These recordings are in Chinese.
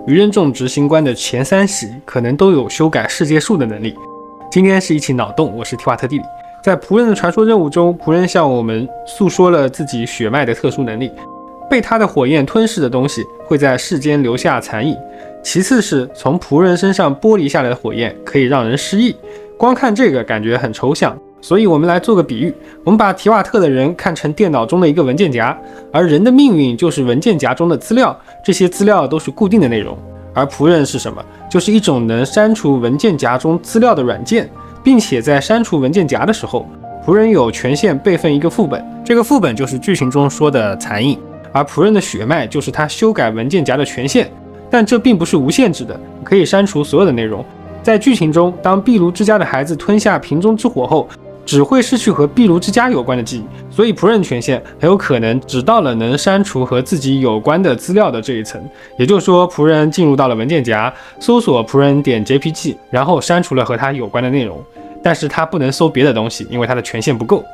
愚人众执行官的前3喜可能都有修改世界树的能力。今天是一起脑洞，我是提瓦特地理。在仆人的传说任务中，仆人向我们诉说了自己血脉的特殊能力，被他的火焰吞噬的东西会在世间留下残影。其次是从仆人身上剥离下来的火焰可以让人失忆，光看这个感觉很抽象，所以我们来做个比喻，我们把提瓦特的人看成电脑中的一个文件夹，而人的命运就是文件夹中的资料，这些资料都是固定的内容。而仆人是什么？就是一种能删除文件夹中资料的软件，并且在删除文件夹的时候，仆人有权限备份一个副本，这个副本就是剧情中说的残影，而仆人的血脉就是他修改文件夹的权限。但这并不是无限制的，可以删除所有的内容。在剧情中，当壁炉之家的孩子吞下瓶中之火后，只会失去和壁炉之家有关的记忆，所以仆人权限很有可能只到了能删除和自己有关的资料的这一层。也就是说，仆人进入到了文件夹，搜索仆人点 JPG， 然后删除了和他有关的内容，但是他不能搜别的东西，因为他的权限不够。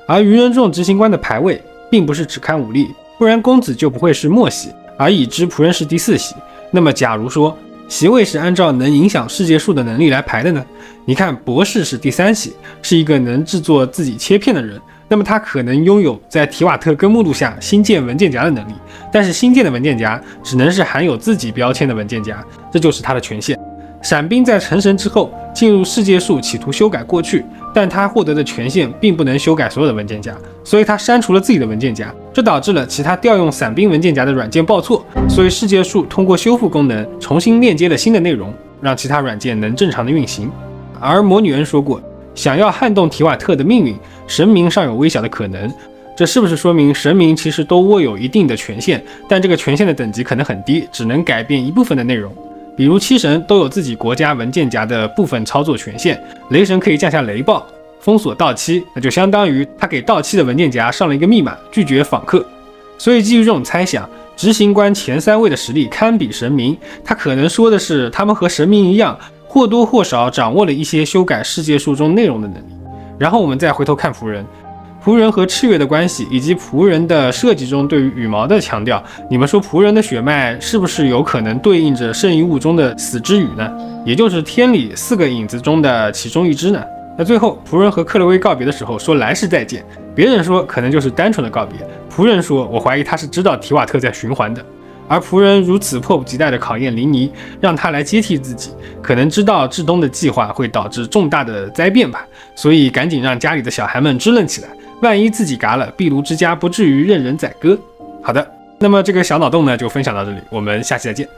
而愚人众执行官的排位并不是只看武力，不然公子就不会是末喜，而已知仆人是第4喜。那么假如说席位是按照能影响世界树的能力来排的呢？你看博士是第3喜，是一个能制作自己切片的人，那么他可能拥有在提瓦特根目录下新建文件夹的能力，但是新建的文件夹只能是含有自己标签的文件夹，这就是他的权限。闪兵在成神之后进入世界树企图修改过去，但他获得的权限并不能修改所有的文件夹，所以他删除了自己的文件夹，这导致了其他调用伞兵文件夹的软件报错，所以世界树通过修复功能重新链接了新的内容，让其他软件能正常的运行。而魔女恩说过，想要撼动提瓦特的命运，神明尚有微小的可能。这是不是说明神明其实都握有一定的权限，但这个权限的等级可能很低，只能改变一部分的内容。比如七神都有自己国家文件夹的部分操作权限，雷神可以降下雷暴，封锁到期，那就相当于他给到期的文件夹上了一个密码，拒绝访客。所以基于这种猜想，执行官前3位的实力堪比神明，他可能说的是他们和神明一样，或多或少掌握了一些修改世界树中内容的能力。然后我们再回头看仆人，仆人和赤月的关系，以及仆人的设计中对于羽毛的强调，你们说仆人的血脉是不是有可能对应着圣遗物中的死之羽呢？也就是天里4个影子中的其中一只呢？那最后仆人和克洛威告别的时候说来世再见，别人说可能就是单纯的告别，仆人说我怀疑他是知道提瓦特在循环的。而仆人如此迫不及待地考验林尼，让他来接替自己，可能知道至东的计划会导致重大的灾变吧，所以赶紧让家里的小孩们支棱起来，万一自己嘎了，壁炉之家不至于任人宰割。好的，那么这个小脑洞呢就分享到这里，我们下期再见。